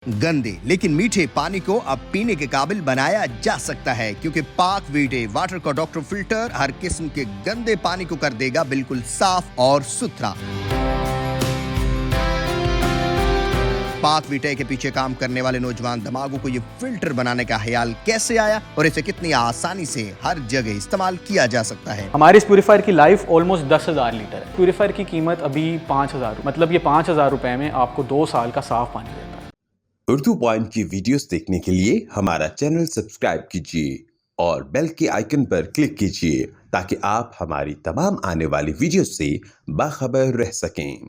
गंदे लेकिन मीठे पानी को अब पीने के काबिल बनाया जा सकता है, क्योंकि पाक वीटे वाटर का डॉक्टर फिल्टर हर किस्म के गंदे पानी को कर देगा बिल्कुल साफ और सुथरा। पाक वीटे के पीछे काम करने वाले नौजवान दिमागों को ये फिल्टर बनाने का ख्याल कैसे आया और इसे कितनी आसानी से हर जगह इस्तेमाल किया जा सकता है। हमारे इस प्यूरीफायर की लाइफ ऑलमोस्ट 10,000 लीटर है। प्यूरीफायर की कीमत अभी 5,000, मतलब ये 5,000 रुपए में आपको 2 साल का साफ पानी देता है। उर्दू पॉइंट की वीडियोस देखने के लिए हमारा चैनल सब्सक्राइब कीजिए और बेल के आइकन पर क्लिक कीजिए ताकि आप हमारी तमाम आने वाली वीडियोस से बाखबर रह सकें।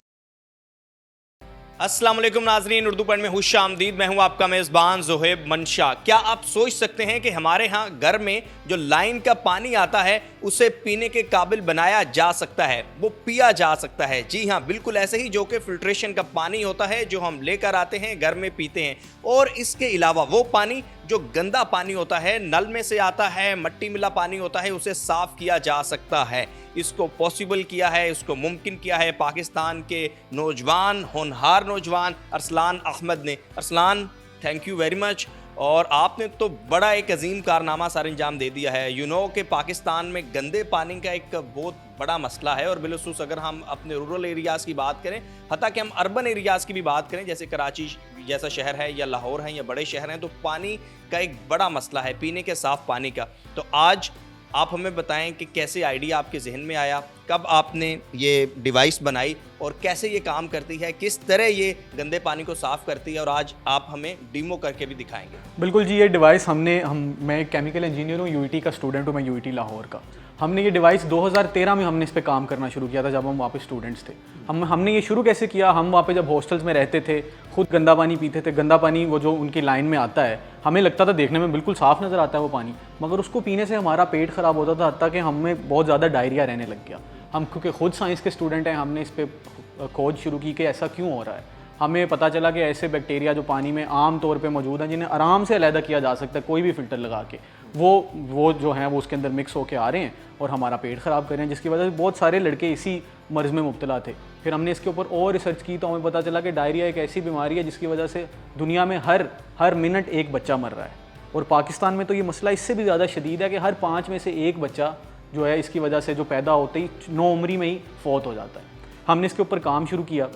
अस्सलाम वालेकुम नाजरीन, उर्दू पॉइंट में खुशामदीद। मैं हूं आपका मेज़बान ज़ोहेब मंशा। क्या आप सोच सकते हैं कि हमारे यहाँ घर में जो लाइन का पानी आता है उसे पीने के काबिल बनाया जा सकता है, वो पिया जा सकता है? जी हाँ, बिल्कुल ऐसे ही, जो कि फिल्ट्रेशन का पानी होता है जो हम लेकर आते हैं, घर में पीते हैं। और इसके अलावा वो पानी जो गंदा पानी होता है, नल में से आता है, मट्टी मिला पानी होता है, उसे साफ़ किया जा सकता है। इसको पॉसिबल किया है, इसको मुमकिन किया है पाकिस्तान के नौजवान, होनहार नौजवान अरसलान अहमद ने। Arsalan, thank you very much. और आपने तो बड़ा एक अजीम कारनामा सर अंजाम दे दिया है। यू नो कि पाकिस्तान में गंदे पानी का एक बहुत बड़ा मसला है, और बिलखुसूस अगर हम अपने रूरल एरियाज़ की बात करें, हत्ता कि हम अर्बन एरियाज़ की भी बात करें, जैसे कराची जैसा शहर है या लाहौर है या बड़े शहर हैं, तो पानी का एक बड़ा मसला है, पीने के साफ़ पानी का। तो आज आप हमें बताएं कि कैसे आइडिया आपके जहन में आया, कब आपने ये डिवाइस बनाई और कैसे ये काम करती है, किस तरह ये गंदे पानी को साफ़ करती है, और आज आप हमें डीमो करके भी दिखाएंगे। बिल्कुल जी, ये डिवाइस मैं एक केमिकल इंजीनियर हूँ, यूईटी का स्टूडेंट हूँ मैं, यूईटी लाहौर का। हमने ये डिवाइस 2013 में हमने इस पे काम करना शुरू किया था, जब हम वहाँ पे स्टूडेंट्स थे। हमने ये शुरू कैसे किया, हम वहाँ पे जब हॉस्टल्स में रहते थे, खुद गंदा पानी पीते थे। गंदा पानी वो जो उनकी लाइन में आता है, हमें लगता था देखने में बिल्कुल साफ़ नज़र आता है वो पानी, मगर उसको पीने से हमारा पेट ख़राब होता था, हत्ता कि हमें बहुत ज़्यादा डायरिया रहने लग गया। हम क्योंकि खुद साइंस के स्टूडेंट हैं, हमने इस पर खोज शुरू की कि ऐसा क्यों हो रहा है। हमें पता चला कि ऐसे बैक्टीरिया जो पानी में आम तौर पे मौजूद हैं, जिन्हें आराम से अलहदा किया जा सकता है कोई भी फ़िल्टर लगा के, वो जो हैं वो उसके अंदर मिक्स होकर आ रहे हैं और हमारा पेट ख़राब कर रहे हैं, जिसकी वजह से बहुत सारे लड़के इसी मर्ज़ में मुब्तला थे। फिर हमने इसके ऊपर और रिसर्च की तो हमें पता चला कि डायरिया एक ऐसी बीमारी है जिसकी वजह से दुनिया में हर मिनट एक बच्चा मर रहा है, और पाकिस्तान में तो ये मसला इससे भी ज़्यादा शदीद है कि हर 5 में से एक बच्चा जो है इसकी वजह से जो पैदा होते ही 9 उम्री में ही फौत हो जाता है। हमने इसके ऊपर काम शुरू किया,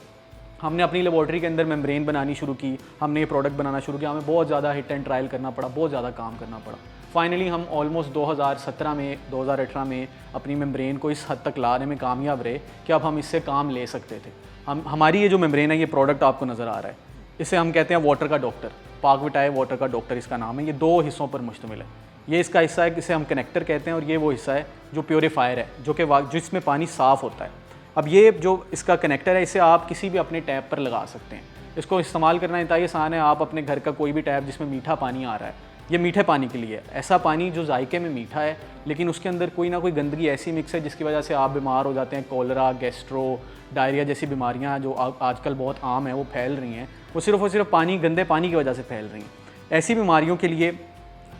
हमने अपनी लेबॉर्ट्री के अंदर मेम्ब्रेन बनानी शुरू की, हमने ये प्रोडक्ट बनाना शुरू किया। हमें बहुत ज़्यादा हिट एंड ट्रायल करना पड़ा, बहुत ज़्यादा काम करना पड़ा। फाइनली हम ऑलमोस्ट 2017 में 2018 में अपनी मेम्ब्रेन को इस हद तक लाने में कामयाब रहे कि अब हम इससे काम ले सकते थे। हमारी ये जो मेम्ब्रेन है, ये प्रोडक्ट आपको नज़र आ रहा है, इसे हम कहते हैं वाटर का डॉक्टर, पाक विटाए वाटर का डॉक्टर इसका नाम है। ये 2 हिस्सों पर मुश्तमिल है। ये इसका हिस्सा है, इसे हम कनेक्टर कहते हैं, और ये वो हिस्सा है जो प्योरीफायर है, जो कि जिसमें पानी साफ़ होता है। अब ये जो इसका कनेक्टर है, इसे आप किसी भी अपने टैप पर लगा सकते हैं। इसको इस्तेमाल करना इतना आसान है, आप अपने घर का कोई भी टैप जिसमें मीठा पानी आ रहा है, ये मीठे पानी के लिए है। ऐसा पानी जो जायके में मीठा है लेकिन उसके अंदर कोई ना कोई गंदगी ऐसी मिक्स है जिसकी वजह से आप बीमार हो जाते हैं। कोलरा, गैस्ट्रो, डायरिया जैसी बीमारियां जो आजकल बहुत आम है वो फैल रही हैं, वो सिर्फ़ और सिर्फ गंदे पानी की वजह से फैल रही हैं। ऐसी बीमारियों के लिए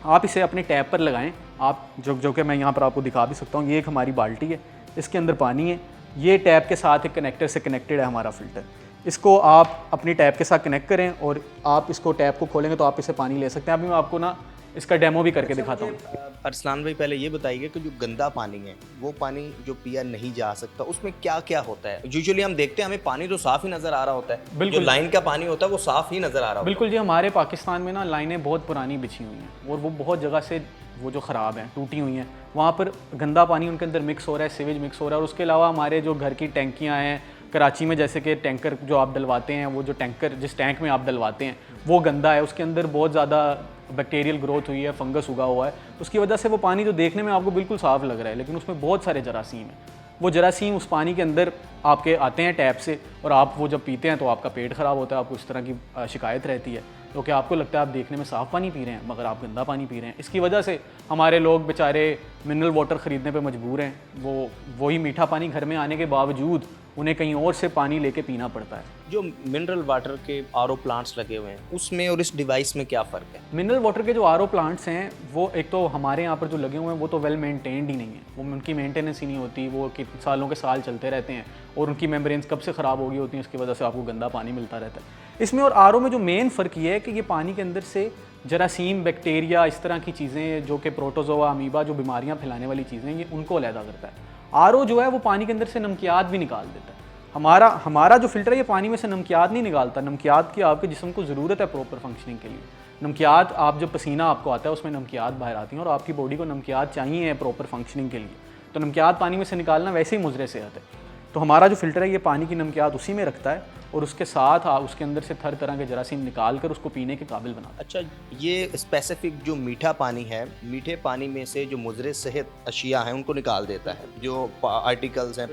आप इसे अपने टैप पर लगाएं। आप जो कि मैं यहाँ पर आपको दिखा भी सकता हूँ, ये एक हमारी बाल्टी है, इसके अंदर पानी है, ये टैप के साथ एक कनेक्टर से कनेक्टेड है हमारा फ़िल्टर। इसको आप अपनी टैप के साथ कनेक्ट करें और आप इसको टैप को खोलेंगे तो आप इससे पानी ले सकते हैं। अभी मैं आपको ना इसका डेमो भी करके दिखाता हूँ। अरसलान भाई, पहले ये बताइए कि जो गंदा पानी है, वो पानी जो पिया नहीं जा सकता, उसमें क्या क्या होता है? यूजुअली हम देखते हैं हमें पानी तो साफ़ ही नज़र आ रहा होता है, बिल्कुल जो लाइन का पानी होता है वो साफ़ ही नज़र आ रहा होता है। बिल्कुल जी, हमारे पाकिस्तान में ना लाइनें बहुत पुरानी बिछी हुई हैं और वो बहुत जगह से वो जो ख़राब हैं, टूटी हुई हैं, वहाँ पर गंदा पानी उनके अंदर मिक्स हो रहा है, सीवेज मिक्स हो रहा है। और उसके अलावा हमारे जो घर की टैंकियाँ हैं कराची में, जैसे कि टैंकर जो आप डलवाते हैं, वो जो टैंकर जिस टैंक में आप डलवाते हैं वो गंदा है, उसके अंदर बहुत ज़्यादा बैक्टीरियल ग्रोथ हुई है, फंगस उगा हुआ है। उसकी वजह से वो पानी जो देखने में आपको बिल्कुल साफ़ लग रहा है लेकिन उसमें बहुत सारे जरासीम हैं। वो जरासीम उस पानी के अंदर आपके आते हैं टैप से, और आप वो जब पीते हैं तो आपका पेट ख़राब होता है, आपको इस तरह की शिकायत रहती है, क्योंकि आपको लगता है आप देखने में साफ़ पानी पी रहे हैं मगर आप गंदा पानी पी रहे हैं। इसकी वजह से हमारे लोग बेचारे मिनरल वाटर ख़रीदने पे मजबूर हैं। वही मीठा पानी घर में आने के बावजूद उन्हें कहीं और से पानी लेके पीना पड़ता है। जो मिनरल वाटर के आरओ प्लांट्स लगे हुए हैं, उसमें और इस डिवाइस में क्या फ़र्क है? मिनरल वाटर के जो आरओ प्लांट्स हैं, वो एक तो हमारे यहाँ पर जो लगे हुए हैं वो तो वेल मेंटेन्ड ही नहीं है, वो उनकी मेंटेनेंस ही नहीं होती, वो सालों के साल चलते रहते हैं और उनकी मेम्ब्रेन्स कब से ख़राब हो गई होती हैं, उसकी वजह से आपको गंदा पानी मिलता रहता है। इसमें और आरओ में जो मेन फ़र्क ये है कि ये पानी के अंदर से जरासीम, बैक्टीरिया, इस तरह की चीज़ें जो कि प्रोटोजोआ, अमीबा, जो बीमारियां फैलाने वाली चीज़ें ये उनको अलहदा करता है। आरओ जो है वो पानी के अंदर से नमकियात भी निकाल देता है। हमारा जो फ़िल्टर है ये पानी में से नमकियात नहीं निकालता। नमकियात की आपके जिस्म को ज़रूरत है प्रॉपर फंक्शनिंग के लिए। नमकियात आप जब पसीना आपको आता है उसमें नमकियात बाहर आती हैं और आपकी बॉडी को नमकियात चाहिए प्रॉपर फंक्शनिंग के लिए। तो नमकियात पानी में से निकालना वैसे ही मुज़रे सेहत है। तो हमारा जो फ़िल्टर है ये पानी की नमकियात उसी में रखता है और उसके साथ उसके अंदर से हर तरह के जरासीम निकाल कर उसको पीने के काबिल बनाता है। अच्छा, ये स्पेसिफिक जो मीठा पानी है, मीठे पानी में से जो मुज़रे सेहत अशिया हैं उनको निकाल देता है, जो पार्टिकल्स हैं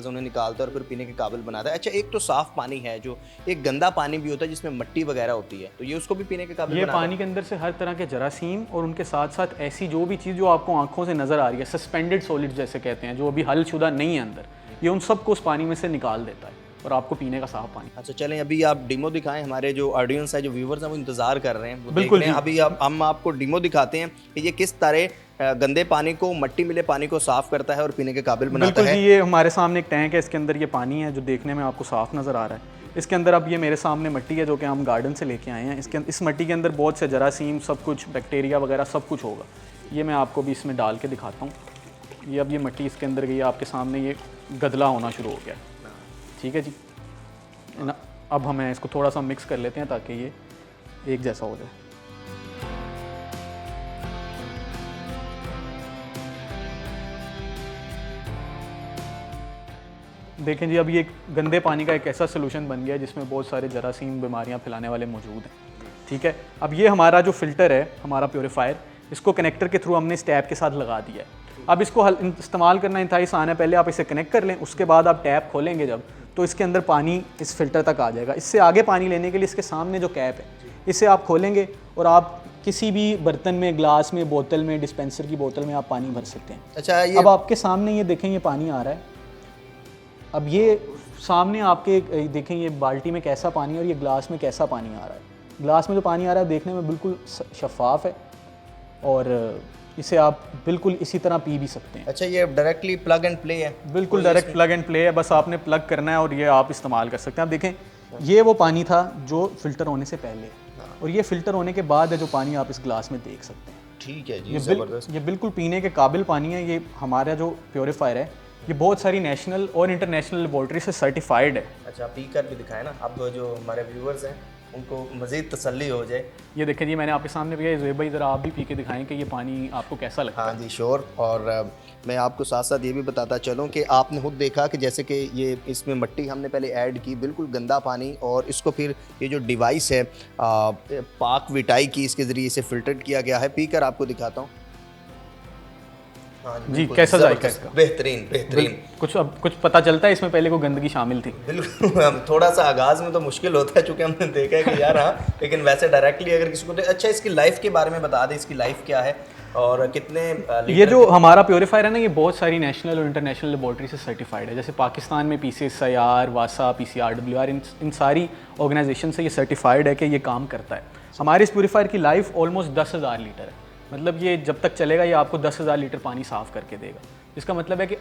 उन्हें निकालता है और फिर पीने के काबिल बनाता है। अच्छा, एक तो साफ़ पानी है, जो एक गंदा पानी भी होता है जिसमें मट्टी वगैरह होती है, तो ये उसको भी पीने के काबिल ये पानी के अंदर से हर तरह के जरासीम और उनके साथ साथ ऐसी जो भी चीज़ जो आपको आंखों से नज़र आ रही है, सस्पेंडेड सॉलिड जैसे कहते हैं, जो अभी हल शुदा नहीं है अंदर, ये उन सबको उस पानी में से निकाल देता है और आपको पीने का साफ पानी। अच्छा, चलें अभी आप डेमो दिखाएं। हमारे जो ऑडियंस है, जो व्यूवर्स हैं, वो इंतज़ार कर रहे हैं, वो बिल्कुल देख रहे हैं। अभी हम आपको डेमो दिखाते हैं कि ये किस तरह गंदे पानी को, मट्टी मिले पानी को साफ़ करता है और पीने के काबिल बनाता है। जी, ये हमारे सामने एक टैंक है, इसके अंदर ये पानी है जो देखने में आपको साफ़ नज़र आ रहा है। इसके अंदर अब ये मेरे सामने मिट्टी है जो कि हम गार्डन से लेके आए हैं। इस मिट्टी के अंदर बहुत से जरासीम, सब कुछ, बैक्टीरिया वगैरह सब कुछ होगा। ये मैं आपको भी इसमें डाल के दिखाता हूँ। ये अब ये मिट्टी इसके अंदर गई, आपके सामने ये गदला होना शुरू हो गया। ठीक है जी, अब हमें इसको थोड़ा सा मिक्स कर लेते हैं ताकि ये एक जैसा हो जाए। देखें जी, अब ये एक गंदे पानी का एक ऐसा सोल्यूशन बन गया जिसमें बहुत सारे जरासीम, बीमारियां फैलाने वाले मौजूद हैं। ठीक है, अब ये हमारा जो फ़िल्टर है, हमारा प्योरीफायर, इसको कनेक्टर के थ्रू हमने इस टैप के साथ लगा दिया है। अब इसको इस्तेमाल करना इंतहाई आसान है। पहले आप इसे कनेक्ट कर लें, उसके बाद आप टैप खोलेंगे जब, तो इसके अंदर पानी इस फ़िल्टर तक आ जाएगा। इससे आगे पानी लेने के लिए इसके सामने जो कैप है, इसे आप खोलेंगे और आप किसी भी बर्तन में, ग्लास में, बोतल में, डिस्पेंसर की बोतल में आप पानी भर सकते हैं। अच्छा, ये अब आपके सामने ये देखें, ये पानी आ रहा है। अब ये सामने आपके देखें ये बाल्टी में कैसा पानी है और ये ग्लास में कैसा पानी आ रहा है। ग्लास में जो पानी आ रहा है देखने में बिल्कुल शफाफ है और इसे आप बिल्कुल इसी तरह पी भी सकते हैं। अच्छा, ये डायरेक्टली प्लग एंड प्ले है? बिल्कुल डायरेक्ट प्लग एंड प्ले है, बस आपने प्लग करना है और ये आप इस्तेमाल कर सकते हैं। आप देखें, ये वो पानी था जो फ़िल्टर होने से पहले, और ये फ़िल्टर होने के बाद है जो पानी आप इस ग्लास में देख सकते हैं। ठीक है जी, ये बिल्कुल पीने के काबिल पानी है। ये हमारा जो प्योरीफायर है ये बहुत सारी नेशनल और इंटरनेशनल लेबॉर्ट्री से सर्टिफाइड है। अच्छा, पी कर भी दिखाएं ना, अब जो हमारे व्यूवर्स हैं उनको मज़ीद तसल्ली हो जाए। ये देखें जी, मैंने आपके सामने भी, ज़ुहैब भाई ज़रा आप भी पी के दिखाएं कि ये पानी आपको कैसा लगता है। हाँ जी, श्योर। और मैं आपको साथ साथ ये भी बताता चलूँ कि आपने खुद देखा कि जैसे कि ये इसमें मिट्टी हमने पहले ऐड की, बिल्कुल गंदा पानी, और इसको फिर ये जो डिवाइस है पाक विटाई की, इसके ज़रिए इसे फ़िल्टर किया गया है। पी कर आपको दिखाता हूँ। हाँ जी, कैसा जायका इसका? बेहतरीन। कुछ पता चलता है इसमें पहले कोई गंदगी शामिल थी? बिल्कुल। थोड़ा सा आगाज़ में तो मुश्किल होता है चूँकि हमने देखा है कि यार हाँ, लेकिन वैसे डायरेक्टली अगर किसी को अच्छा, इसकी लाइफ के बारे में बता दें, इसकी लाइफ क्या है और कितने ये जो हमारा प्योरीफायर है ना, ये बहुत सारी नेशनल और इंटरनेशनल लेबॉर्ट्री से सर्टिफाइड है। जैसे पाकिस्तान में PCSIR, वासा, PCRWR, इन सारी ऑर्गेनाइजेशन से ये सर्टिफाइड है कि ये काम करता है। हमारे इस प्योरीफायर की लाइफ ऑलमोस्ट 10,000 लीटर है। मतलब ये जब तक चलेगा ये आपको 10,000 लीटर पानी साफ़ करके देगा। इसका मतलब है कि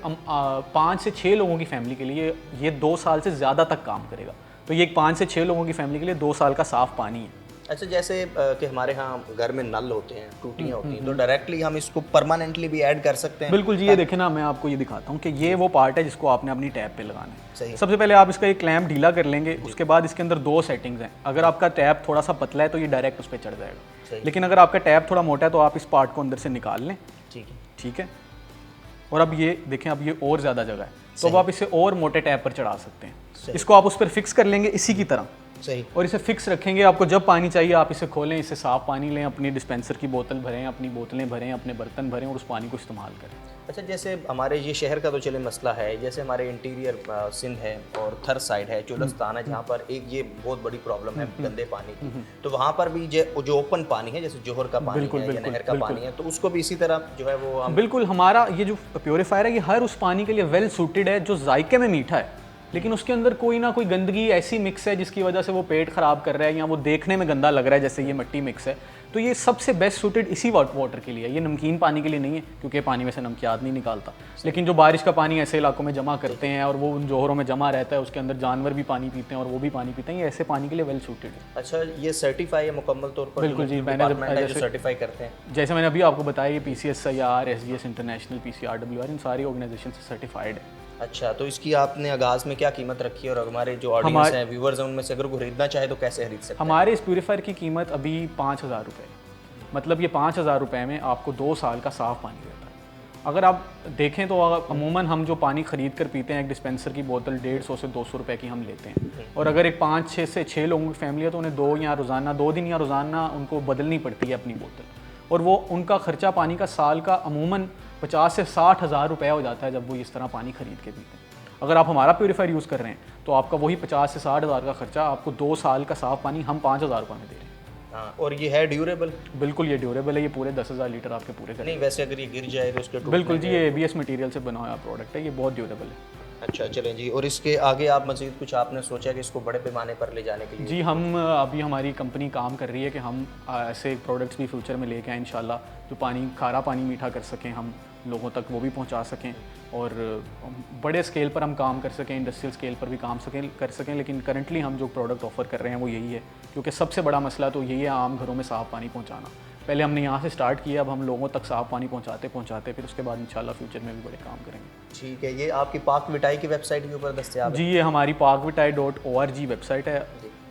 5 से 6 लोगों की फैमिली के लिए ये 2 साल से ज़्यादा तक काम करेगा। तो ये 5 से 6 लोगों की फैमिली के लिए 2 साल का साफ़ पानी है। अच्छा, जैसे कि हमारे यहाँ घर में नल होते हैं, टूटियाँ होती हैं, तो डायरेक्टली हम इसको परमानेंटली भी ऐड कर सकते हैं? बिल्कुल जी, ये देखें ना, मैं आपको ये दिखाता हूँ कि ये वो पार्ट है जिसको आपने अपनी टैप पे लगाना है। सही। सबसे पहले आप इसका एक क्लैंप ढीला कर लेंगे, उसके बाद इसके अंदर 2 सेटिंग्स हैं। अगर आपका टैप थोड़ा सा पतला है तो ये डायरेक्ट उस पर चढ़ जाएगा, लेकिन अगर आपका टैप थोड़ा मोटा है तो आप इस पार्ट को अंदर से निकाल लें। ठीक है। और अब ये देखें, अब ये और ज़्यादा जगह है, तो अब आप इसे और मोटे टैप पर चढ़ा सकते हैं। इसको आप उस पर फिक्स कर लेंगे इसी की तरह। सही। और इसे फिक्स रखेंगे। आपको जब पानी चाहिए आप इसे खोलें, इससे साफ़ पानी लें, अपनी डिस्पेंसर की बोतल भरें, अपनी बोतलें भरें, अपने बर्तन भरें और उस पानी को इस्तेमाल करें। अच्छा, जैसे हमारे ये शहर का तो चले मसला है, जैसे हमारे इंटीरियर सिंध है और थर साइड है, चोलस्तान है, जहाँ पर एक ये बहुत बड़ी प्रॉब्लम है गंदे पानी की, तो वहाँ पर भी जो ओपन पानी है, जैसे जोहर का पानी है या नहर का पानी है, तो उसको भी इसी तरह जो है वो बिल्कुल, हमारा ये जो प्योरीफायर है ये हर उस पानी के लिए वेल सूटेड है जो जायके में मीठा है लेकिन उसके अंदर कोई ना कोई गंदगी ऐसी मिक्स है जिसकी वजह से वो पेट ख़राब कर रहा है या वो देखने में गंदा लग रहा है, जैसे ये मट्टी मिक्स है। तो ये सबसे बेस्ट सूटेड इसी वाटर के लिए है, ये नमकीन पानी के लिए नहीं है क्योंकि पानी में से नमकियात नहीं निकालता। लेकिन जो बारिश का पानी ऐसे इलाकों में जमा करते हैं और वो उन जोहरों में जमा रहता है, उसके अंदर जानवर भी पानी पीते हैं और वो भी पानी पीते हैं, ये ऐसे पानी के लिए वेल सूटेड है। अच्छा, ये सर्टिफाई है मुकम्मल तौर पर? बिल्कुल जी, मैंने सर्टिफाई करते हैं, जैसे मैंने अभी आपको बताया, ये PCSIR, SGS इंटरनेशनल, PCRWR, इन सारी ऑर्गेनाइजेशन से सर्टिफाइड है। अच्छा, तो इसकी आपने आगाज़ में क्या कीमत रखी है और हमारे जो ऑडियंस हैं, व्यूवर्स हैं, उनमें से अगर खरीदना चाहे तो कैसे खरीद सकते हैं? हमारे इस प्यूरीफायर की कीमत अभी 5,000 रुपये, मतलब ये 5,000 रुपये में आपको 2 साल का साफ़ पानी देता है। अगर आप देखें तो अमूमन हम जो पानी ख़रीद कर पीते हैं, एक डिस्पेंसर की बोतल 150 से 200 रुपये की हम लेते हैं, और अगर एक 5-6 से 6 लोगों की फैमिली है तो उन्हें 2 दिन या रोज़ाना उनको बदलनी पड़ती है अपनी बोतल, और वो उनका ख़र्चा पानी का साल का अमूमन 50 से 60 हज़ार रुपये हो जाता है जब वो इस तरह पानी ख़रीद के पीते हैं। अगर आप हमारा प्यूरीफायर यूज़ कर रहे हैं तो आपका वही 50 से 60 हज़ार का खर्चा, आपको 2 साल का साफ़ पानी हम 5,000 रुपये में दे रहे हैं। हाँ, और ये है ड्यूरेबल? बिल्कुल ये ड्यूरेबल है, ये पूरे 10,000 लीटर आपके पूरे करें। नहीं, वैसे अगर ये गिर जाए तो उसके बिल्कुल जी, ये ABS मटेरियल से बना हुआ प्रोडक्ट है, ये बहुत ड्यूरेबल है। अच्छा, चलें जी, और इसके आगे आप मज़ीद कुछ आपने सोचा कि इसको बड़े पैमाने पर ले जाने के लिए? जी, हम अभी हमारी कंपनी काम कर रही है कि हम ऐसे प्रोडक्ट्स भी फ्यूचर में लेके आए इंशाल्लाह, जो पानी, खारा पानी मीठा कर सकें, हम लोगों तक वो भी पहुंचा सकें, और बड़े स्केल पर हम काम कर सकें, इंडस्ट्रियल स्केल पर भी काम कर सकें। लेकिन करंटली हम जो प्रोडक्ट ऑफ़र कर रहे हैं वो यही है, क्योंकि सबसे बड़ा मसला तो यही है आम घरों में साफ़ पानी पहुंचाना। पहले हमने यहाँ से स्टार्ट किया, अब हम लोगों तक साफ़ पानी पहुँचाते फिर उसके बाद इंशाल्लाह फ्यूचर में भी बड़े काम करेंगे। ठीक है, ये आपकी पाक विटाई की वेबसाइट के ऊपर दस्तयाब है? जी, ये हमारी pakvitai.org वेबसाइट है,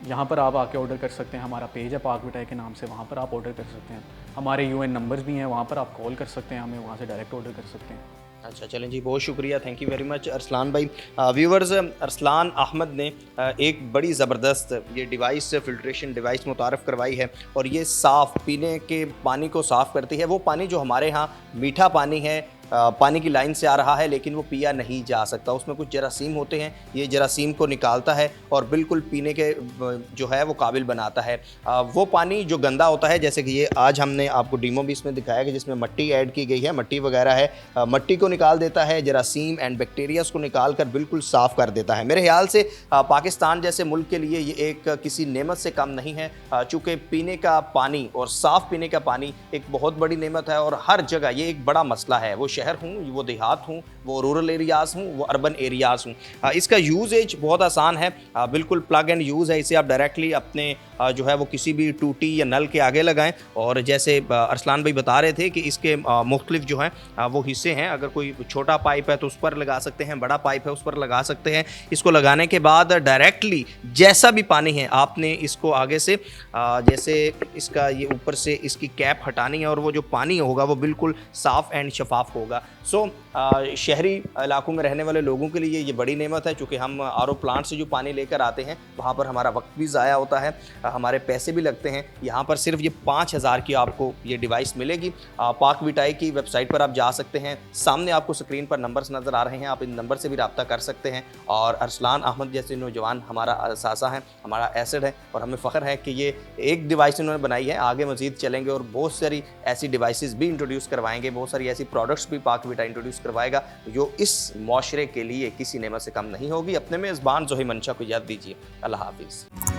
यहाँ पर आप आके ऑर्डर कर सकते हैं। हमारा पेज है पाक विटाई के नाम से, वहाँ पर आप ऑर्डर कर सकते हैं। हमारे UN नंबर्स भी हैं, वहाँ पर आप कॉल कर सकते हैं हमें, वहाँ से डायरेक्ट ऑर्डर कर सकते हैं। अच्छा, चलें जी, बहुत शुक्रिया, thank you very much Arsalan भाई। व्यूवर्स, अरसलान अहमद ने एक बड़ी ज़बरदस्त ये डिवाइस, फ़िल्ट्रेशन डिवाइस मुतारफ़ करवाई है, और ये साफ़ पीने के पानी को साफ़ करती है। वो पानी जो हमारे यहाँ मीठा पानी है, पानी की लाइन से आ रहा है लेकिन वो पिया नहीं जा सकता, उसमें कुछ जरासीम होते हैं, ये जरासीम को निकालता है और बिल्कुल पीने के जो है वो काबिल बनाता है। वो पानी जो गंदा होता है, जैसे कि ये आज हमने आपको डीमो भी इसमें दिखाया कि जिसमें मट्टी ऐड की गई है, मट्टी वगैरह है, मट्टी को निकाल देता है, जरासीम एंड बैक्टीरियाज को निकाल कर बिल्कुल साफ़ कर देता है। मेरे ख्याल से पाकिस्तान जैसे मुल्क के लिए ये एक किसी नेमत से कम नहीं है, चूँकि पीने का पानी और साफ़ पीने का पानी एक बहुत बड़ी नेमत है, और हर जगह ये एक बड़ा मसला है। वो शहर हूँ, वो देहात हूँ, वो रूरल एरियाज़ हूँ, वो अर्बन एरियाज़ हूँ। इसका यूजेज बहुत आसान है, बिल्कुल प्लग एंड यूज़ है। इसे आप डायरेक्टली अपने जो है वो किसी भी टूटी या नल के आगे लगाएं, और जैसे अरसलान भाई बता रहे थे कि इसके मुख्तलिफ जो हैं वो हिस्से हैं। अगर कोई छोटा पाइप है तो उस पर लगा सकते हैं, बड़ा पाइप है उस पर लगा सकते हैं। इसको लगाने के बाद डायरेक्टली जैसा भी पानी है आपने इसको आगे से जैसे इसका ये ऊपर से इसकी कैप हटानी है, और वो जो पानी होगा वो बिल्कुल साफ़ एंड शफाफ होगा। सो शहरी इलाकों में रहने वाले लोगों के लिए ये बड़ी नेमत है, चूँकि हम RO प्लांट से जो पानी लेकर आते हैं वहाँ पर हमारा वक्त भी ज़ाया होता है, हमारे पैसे भी लगते हैं। यहाँ पर सिर्फ ये 5,000 की आपको ये डिवाइस मिलेगी। पाक विटाई की वेबसाइट पर आप जा सकते हैं, सामने आपको स्क्रीन पर नंबर्स नज़र आ रहे हैं, आप इन नंबर से भी रब्ता कर सकते हैं। और अरसलान अहमद जैसे नौजवान हमारा असासा है, हमारा एसेट है, और हमें फ़ख्र है कि ये एक डिवाइस इन्होंने बनाई है। आगे मज़ीद चलेंगे और बहुत सारी ऐसी डिवाइसेस भी इंट्रोड्यूस करवाएंगे, बहुत सारी ऐसी प्रोडक्ट्स भी पाक विटाई इंट्रोड्यूस करवाएगा जो इस माशरे के लिए किसी नेमत से कम नहीं होगी। अपने मेज़बान ज़ोहेब मंशा को याद दीजिए। अल्लाह हाफिज़।